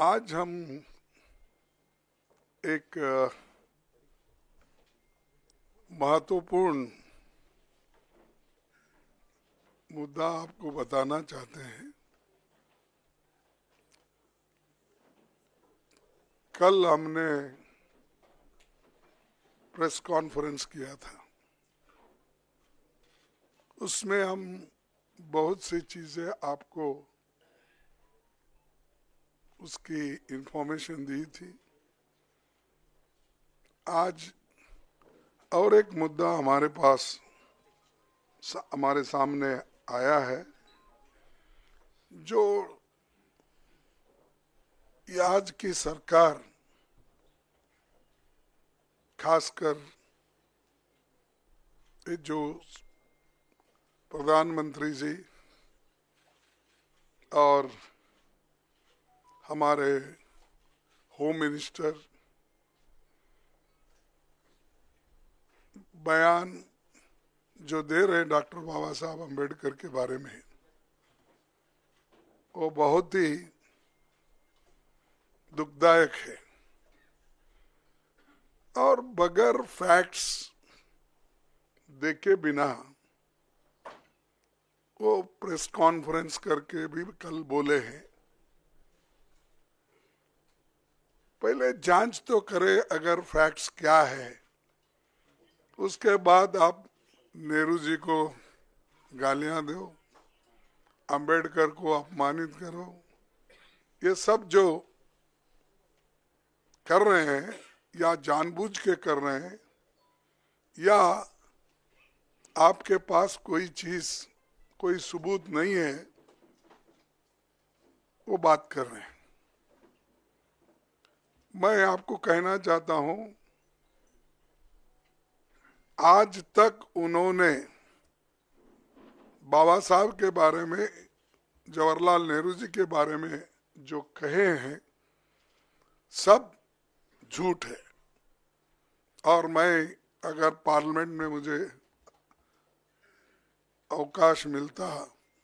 आज हम एक महत्वपूर्ण मुद्दा आपको बताना चाहते हैं। कल हमने प्रेस कॉन्फ्रेंस किया था, उसमें हम बहुत सी चीजें आपको उसकी इंफॉर्मेशन दी थी। आज और एक मुद्दा हमारे पास हमारे सामने आया है, जो आज की सरकार, खासकर ये जो प्रधानमंत्री जी और हमारे होम मिनिस्टर बयान जो दे रहे हैं डॉक्टर बाबा साहब अम्बेडकर के बारे में, वो बहुत ही दुखदायक है और बगैर फैक्ट्स देखे बिना वो प्रेस कॉन्फ्रेंस करके भी कल बोले हैं। पहले जांच तो करे अगर फैक्ट्स क्या है, उसके बाद आप नेहरू जी को गालियां दो, अंबेडकर को अपमानित करो। ये सब जो कर रहे हैं या जानबूझ के कर रहे हैं या आपके पास कोई चीज, कोई सबूत नहीं है, वो बात कर रहे हैं। मैं आपको कहना चाहता हूं, आज तक उन्होंने बाबा साहब के बारे में, जवाहरलाल नेहरू जी के बारे में जो कहे हैं सब झूठ है। और मैं अगर पार्लियामेंट में मुझे अवकाश मिलता,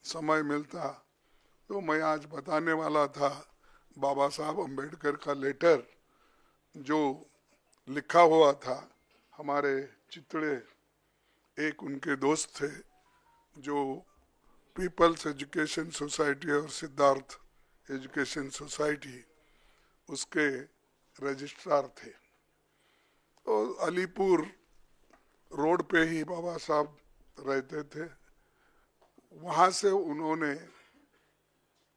समय मिलता, तो मैं आज बताने वाला था बाबा साहब अम्बेडकर का लेटर जो लिखा हुआ था। हमारे चितड़े एक उनके दोस्त थे जो पीपल्स एजुकेशन सोसाइटी और सिद्धार्थ एजुकेशन सोसाइटी उसके रजिस्ट्रार थे। तो अलीपुर रोड पे ही बाबा साहब रहते थे। वहाँ से उन्होंने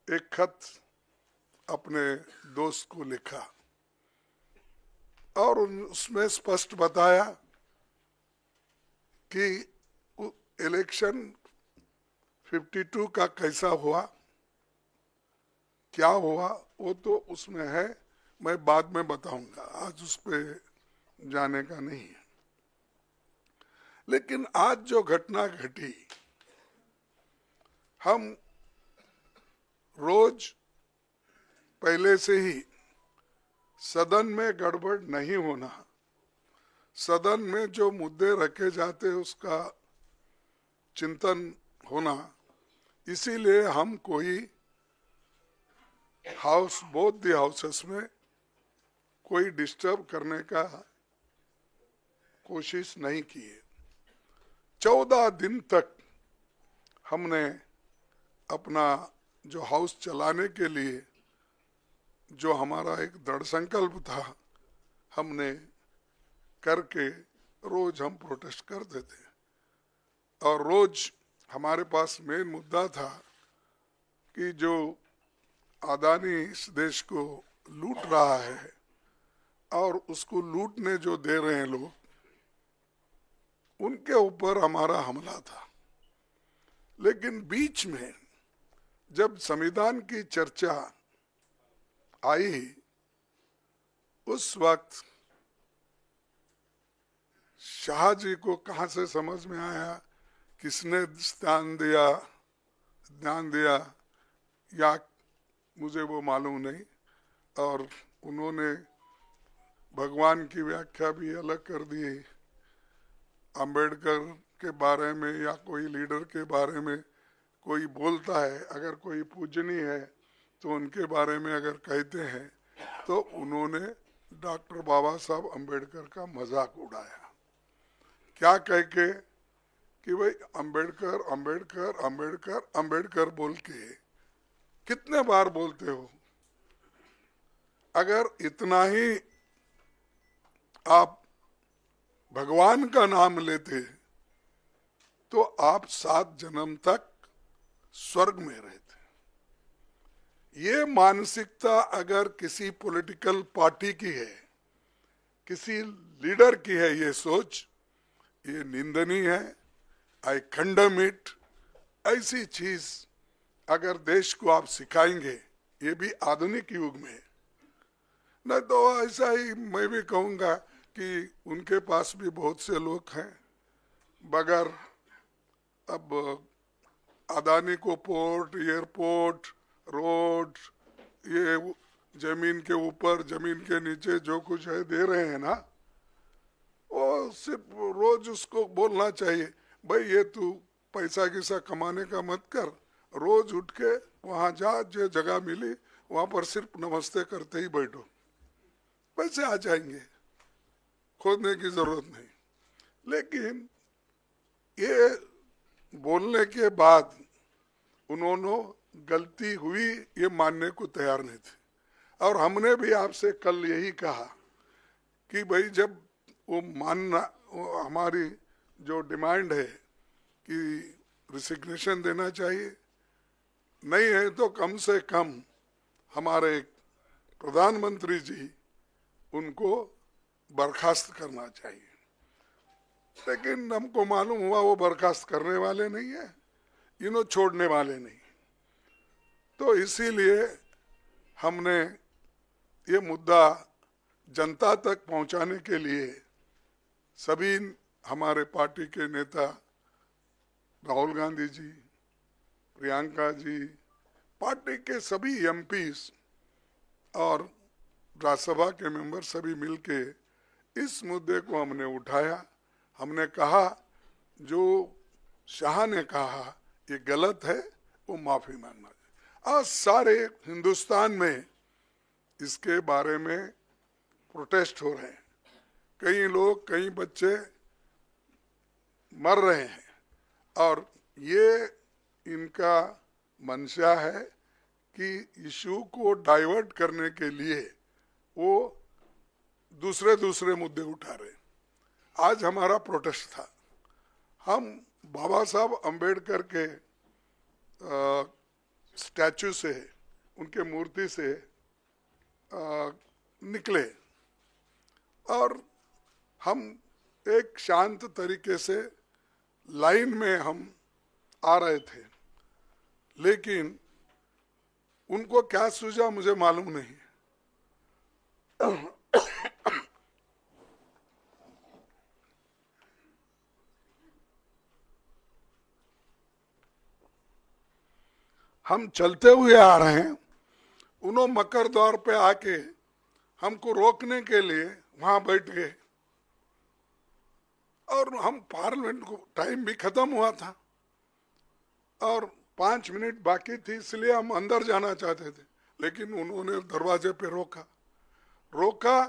एक खत अपने दोस्त को लिखा और उसमें स्पष्ट बताया कि इलेक्शन 52 का कैसा हुआ, क्या हुआ, वो तो उसमें है, मैं बाद में बताऊंगा, आज उस पर जाने का नहीं है। लेकिन आज जो घटना घटी, हम रोज पहले से ही सदन में गड़बड़ नहीं होना, सदन में जो मुद्दे रखे जाते उसका चिंतन होना, इसीलिए हम कोई हाउस, बोथ द हाउसेस में कोई डिस्टर्ब करने का कोशिश नहीं की है। 14 दिन तक हमने अपना जो हाउस चलाने के लिए जो हमारा एक दृढ़ संकल्प था, हमने करके रोज हम प्रोटेस्ट करते थे। और रोज हमारे पास मेन मुद्दा था कि जो अदानी इस देश को लूट रहा है और उसको लूटने जो दे रहे हैं लोग, उनके ऊपर हमारा हमला था। लेकिन बीच में जब संविधान की चर्चा आई, उस वक्त शाह जी को कहां से समझ में आया, किसने ध्यान दिया या मुझे वो मालूम नहीं, और उन्होंने भगवान की व्याख्या भी अलग कर दी। अंबेडकर के बारे में या कोई लीडर के बारे में कोई बोलता है, अगर कोई पूजनीय है तो उनके बारे में अगर कहते हैं तो उन्होंने डॉक्टर बाबा साहब अम्बेडकर का मजाक उड़ाया, क्या कह के कि भाई अम्बेडकर अम्बेडकर अम्बेडकर अम्बेडकर बोल के कितने बार बोलते हो? अगर इतना ही आप भगवान का नाम लेते तो आप 7 जन्म तक स्वर्ग में रहते। ये मानसिकता अगर किसी पॉलिटिकल पार्टी की है, किसी लीडर की है, ये सोच, ये निंदनीय है। आई कंडेम इट। ऐसी चीज अगर देश को आप सिखाएंगे, ये भी आधुनिक युग में, नहीं तो ऐसा ही मैं भी कहूंगा कि उनके पास भी बहुत से लोग हैं, बगैर अब अदानी को पोर्ट, एयरपोर्ट, रोड, ये जमीन के ऊपर जमीन के नीचे जो कुछ है दे रहे हैं ना, वो सिर्फ रोज उसको बोलना चाहिए, भाई ये तू पैसा किसा कमाने का मत कर, रोज उठ के वहां जा, जो जगह मिली वहां पर सिर्फ नमस्ते करते ही बैठो, पैसे आ जाएंगे, खोदने की जरूरत नहीं। लेकिन ये बोलने के बाद उन्होंने गलती हुई ये मानने को तैयार नहीं थे। और हमने भी आपसे कल यही कहा कि भाई जब वो मानना, वो हमारी जो डिमांड है कि रिसिग्नेशन देना चाहिए, नहीं है तो कम से कम हमारे प्रधानमंत्री जी उनको बर्खास्त करना चाहिए। लेकिन हमको मालूम हुआ वो बर्खास्त करने वाले नहीं है, इन्हों छोड़ने वाले नहीं। तो इसीलिए हमने ये मुद्दा जनता तक पहुंचाने के लिए सभी हमारे पार्टी के नेता राहुल गांधी जी, प्रियंका जी, पार्टी के सभी एमपीस और राज्यसभा के मेंबर सभी मिलके इस मुद्दे को हमने उठाया। हमने कहा जो शाह ने कहा ये गलत है, वो माफी मांगना चाहिए। आज सारे हिंदुस्तान में इसके बारे में प्रोटेस्ट हो रहे हैं, कई लोग, कई बच्चे मर रहे हैं, और ये इनका मंशा है कि इशू को डाइवर्ट करने के लिए वो दूसरे मुद्दे उठा रहे हैं। आज हमारा प्रोटेस्ट था, हम बाबा साहब अम्बेडकर के स्टैचू से, उनके मूर्ति से निकले और हम एक शांत तरीके से लाइन में हम आ रहे थे, लेकिन उनको क्या सूझा मुझे मालूम नहीं। हम चलते हुए आ रहे हैं, उन्होंने मकर द्वार पे आके हमको रोकने के लिए वहां बैठ गए, और हम पार्लियामेंट को टाइम भी खत्म हुआ था और 5 मिनट बाकी थी, इसलिए हम अंदर जाना चाहते थे, लेकिन उन्होंने दरवाजे पे रोका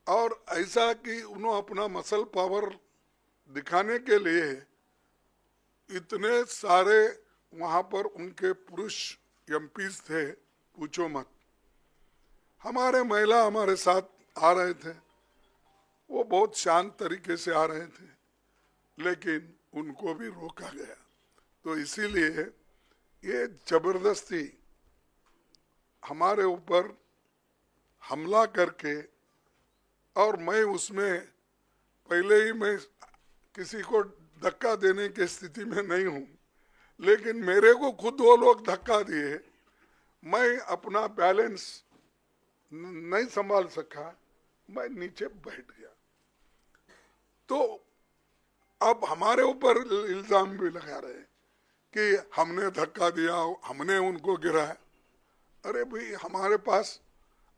और ऐसा कि उन्होंने अपना मसल पावर दिखाने के लिए इतने सारे वहां पर उनके पुरुष एमपीज थे, पूछो मत। हमारे महिला हमारे साथ आ रहे थे, वो बहुत शांत तरीके से आ रहे थे, लेकिन उनको भी रोका गया। तो इसीलिए ये जबरदस्ती हमारे ऊपर हमला करके, और मैं उसमें पहले ही मैं किसी को धक्का देने की स्थिति में नहीं हूँ, लेकिन मेरे को खुद वो लोग धक्का दिए, मैं अपना बैलेंस नहीं संभाल सका, मैं नीचे बैठ गया। तो अब हमारे ऊपर इल्जाम भी लगा रहे कि हमने धक्का दिया, हमने उनको गिराया। अरे भाई, हमारे पास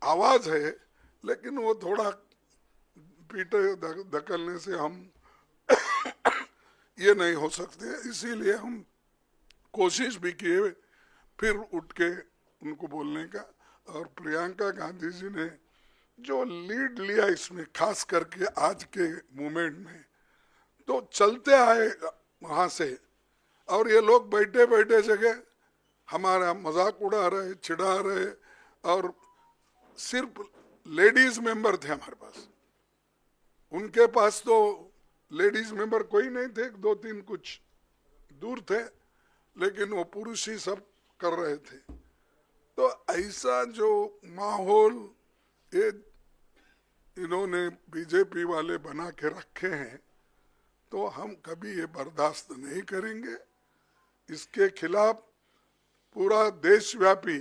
आवाज है, लेकिन वो थोड़ा पीटे धकलने से हम ये नहीं हो सकते। इसीलिए हम कोशिश भी किए, फिर उठ के उनको बोलने का। और प्रियंका गांधी जी ने जो लीड लिया इसमें, खास करके आज के मूवमेंट में, तो चलते आए वहां से, और ये लोग बैठे बैठे जगह हमारा मजाक उड़ा रहे, चिढ़ा रहे, और सिर्फ लेडीज मेंबर थे हमारे पास। उनके पास तो लेडीज मेंबर कोई नहीं थे, 2-3 कुछ दूर थे, लेकिन वो पुरुष ही सब कर रहे थे। तो ऐसा जो माहौल ये इन्होंने बीजेपी वाले बना के रखे हैं, तो हम कभी ये बर्दाश्त नहीं करेंगे। इसके खिलाफ पूरा देशव्यापी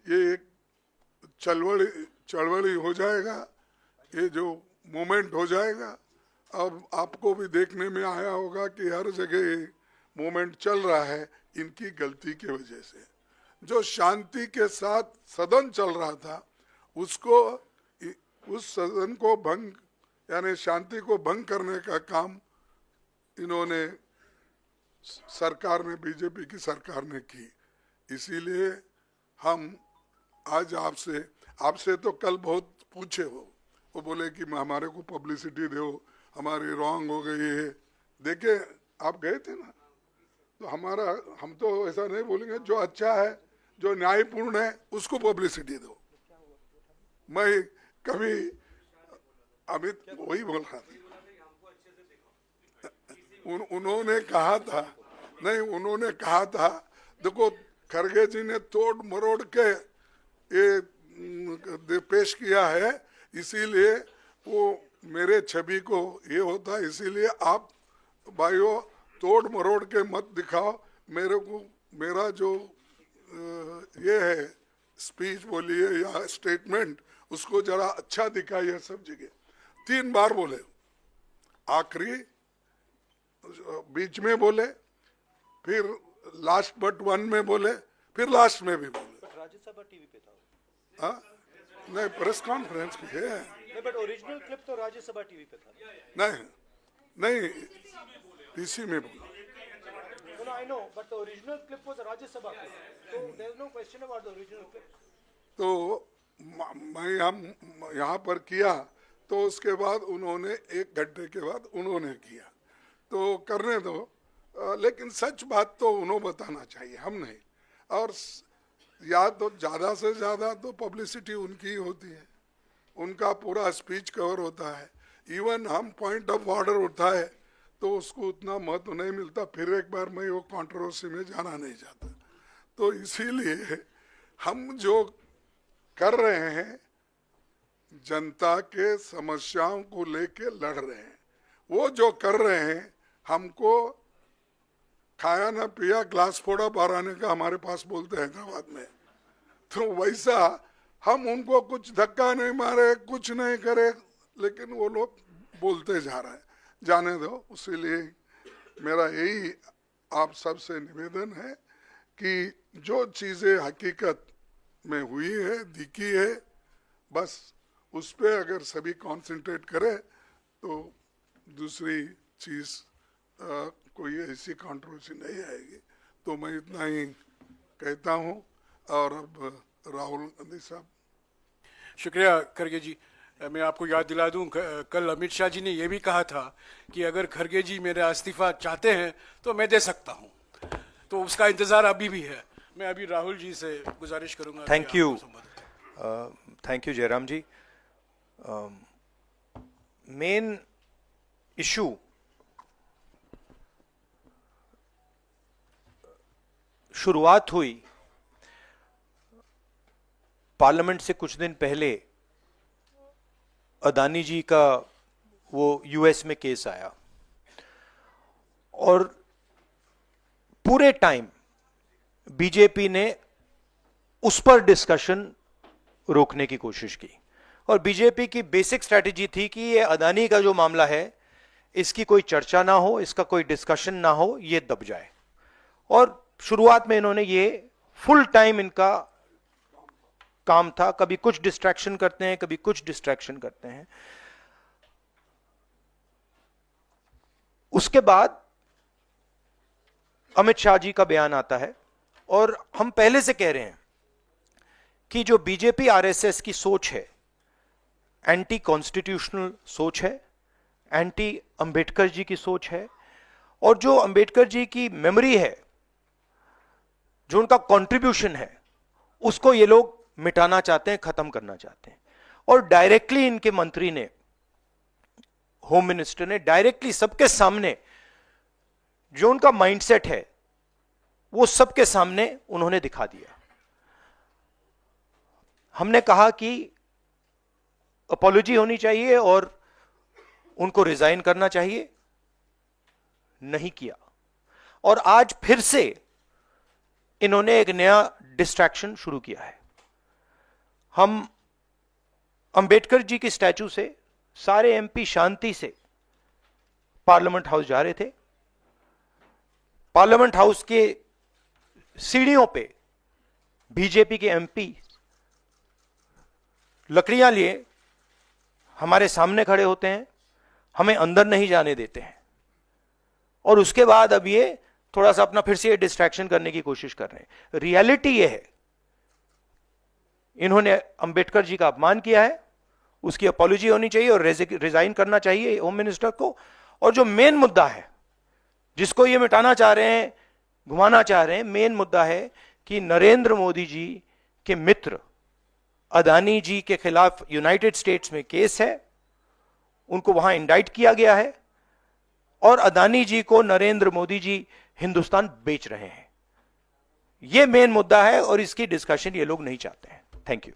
ये एक चळवळी हो जाएगा, ये जो मूवमेंट हो जाएगा। अब आपको भी देखने में आया होगा कि हर जगह मूवमेंट चल रहा है इनकी गलती की वजह से। जो शांति के साथ सदन चल रहा था, उसको, उस सदन को भंग, यानी शांति को भंग करने का काम इन्होंने, सरकार ने, बीजेपी की सरकार ने की। इसीलिए हम आज आपसे तो कल बहुत पूछे वो बोले कि हमारे को पब्लिसिटी दो, हमारी रॉन्ग हो गई है। देखे, आप गए थे ना, तो हम तो ऐसा नहीं बोलेंगे, जो अच्छा है, जो न्यायपूर्ण है, उसको पब्लिसिटी दो। मैं कभी अमित वही बोल रहा था, उन्होंने कहा था, नहीं, उन्होंने कहा था, देखो खरगे जी ने तोड़ मरोड़ के ये पेश किया है, इसीलिए वो मेरे छवि को ये होता है, इसीलिए आप भाइयों तोड़ मरोड़ के मत दिखाओ मेरे को। मेरा जो ये है स्पीच बोलिए या स्टेटमेंट, उसको जरा अच्छा दिखाइए सब जगह। 3 बार बोले, आखिरी, बीच में बोले, फिर लास्ट बट 1 में बोले, फिर लास्ट में भी बोले। राज्यसभा टीवी पे था। हाँ, नहीं, प्रेस कॉन्फ्रेंस की है। नहीं, बट ओरिजिनल क्लिप तो राज्यसभा टीवी पे था। नहीं, पीसी में बोला। No, I know, but the original clip was a Rajya Sabha clip. So there is no question about the original clip. तो मैं हम यहाँ पर किया, तो उसके बाद उन्होंने 1 घंटे के बाद उन्होंने किया, तो करने दो। लेकिन सच बात तो उन्होंने बताना चाहिए, हम नहीं। और या तो ज़्यादा से ज़्यादा तो पब्लिसिटी उनकी ही होती है, उनका पूरा स्पीच कवर होता है। इवन हम पॉइंट ऑफ ऑर्डर उठाए तो उसको उतना महत्व नहीं मिलता। फिर एक बार मैं वो कंट्रोवर्सी में जाना नहीं चाहता। तो इसीलिए हम जो कर रहे हैं, जनता के समस्याओं को लेके लड़ रहे हैं। वो जो कर रहे हैं, हमको खाया ना पिया ग्लास फोड़ा बाराने का हमारे पास बोलते हैं हैदराबाद में, तो वैसा हम उनको कुछ धक्का नहीं मारे, कुछ नहीं करे, लेकिन वो लोग बोलते जा रहे हैं। जाने दो। इसीलिए मेरा यही आप सबसे निवेदन है कि जो चीज़ें हकीकत में हुई है, दिखी है, बस उस पर अगर सभी कंसंट्रेट करें तो दूसरी चीज़ कोई ऐसी कंट्रोवर्सी नहीं आएगी। तो मैं इतना ही कहता हूँ। और अब राहुल गांधी साहब। शुक्रिया खरगे जी। मैं आपको याद दिला दूं, कल अमित शाह जी ने यह भी कहा था कि अगर खरगे जी मेरा इस्तीफा चाहते हैं तो मैं दे सकता हूं, तो उसका इंतजार अभी भी है। मैं अभी राहुल जी से गुजारिश करूंगा। Thank you Jairam ji. Main issue शुरुआत हुई पार्लियामेंट से कुछ दिन पहले, अदानी जी का वो यूएस में केस आया, और पूरे टाइम बीजेपी ने उस पर डिस्कशन रोकने की कोशिश की। और बीजेपी की बेसिक स्ट्रैटेजी थी कि ये अदानी का जो मामला है, इसकी कोई चर्चा ना हो, इसका कोई डिस्कशन ना हो, ये दब जाए। और शुरुआत में इन्होंने ये फुल टाइम इनका काम था, कभी कुछ डिस्ट्रैक्शन करते हैं, कभी कुछ डिस्ट्रैक्शन करते हैं। उसके बाद अमित शाह जी का बयान आता है और हम पहले से कह रहे हैं कि जो बीजेपी आरएसएस की सोच है, एंटी कॉन्स्टिट्यूशनल सोच है, एंटी अंबेडकर जी की सोच है, और जो अंबेडकर जी की मेमोरी है, जो उनका कंट्रीब्यूशन है, उसको ये लोग मिटाना चाहते हैं, खत्म करना चाहते हैं। और डायरेक्टली इनके मंत्री ने, होम मिनिस्टर ने डायरेक्टली सबके सामने जो उनका माइंडसेट है वो सबके सामने उन्होंने दिखा दिया। हमने कहा कि अपॉलॉजी होनी चाहिए और उनको रिजाइन करना चाहिए, नहीं किया। और आज फिर से इन्होंने एक नया डिस्ट्रैक्शन शुरू किया है। हम अंबेडकर जी की स्टैचू से सारे एमपी शांति से पार्लियामेंट हाउस जा रहे थे। पार्लियामेंट हाउस के सीढ़ियों पे बीजेपी के एमपी लकड़ियां लिए हमारे सामने खड़े होते हैं, हमें अंदर नहीं जाने देते हैं, और उसके बाद अब ये थोड़ा सा अपना फिर से डिस्ट्रैक्शन करने की कोशिश कर रहे हैं। रियलिटी ये है, इन्होंने अंबेडकर जी का अपमान किया है, उसकी अपॉलॉजी होनी चाहिए और रिजाइन करना चाहिए होम मिनिस्टर को। और जो मेन मुद्दा है जिसको ये मिटाना चाह रहे हैं, घुमाना चाह रहे हैं, मेन मुद्दा है कि नरेंद्र मोदी जी के मित्र अदानी जी के खिलाफ यूनाइटेड स्टेट्स में केस है, उनको वहां इंडाइट किया गया है, और अदानी जी को नरेंद्र मोदी जी हिंदुस्तान बेच रहे हैं। यह मेन मुद्दा है और इसकी डिस्कशन ये लोग नहीं चाहते हैं। Thank you.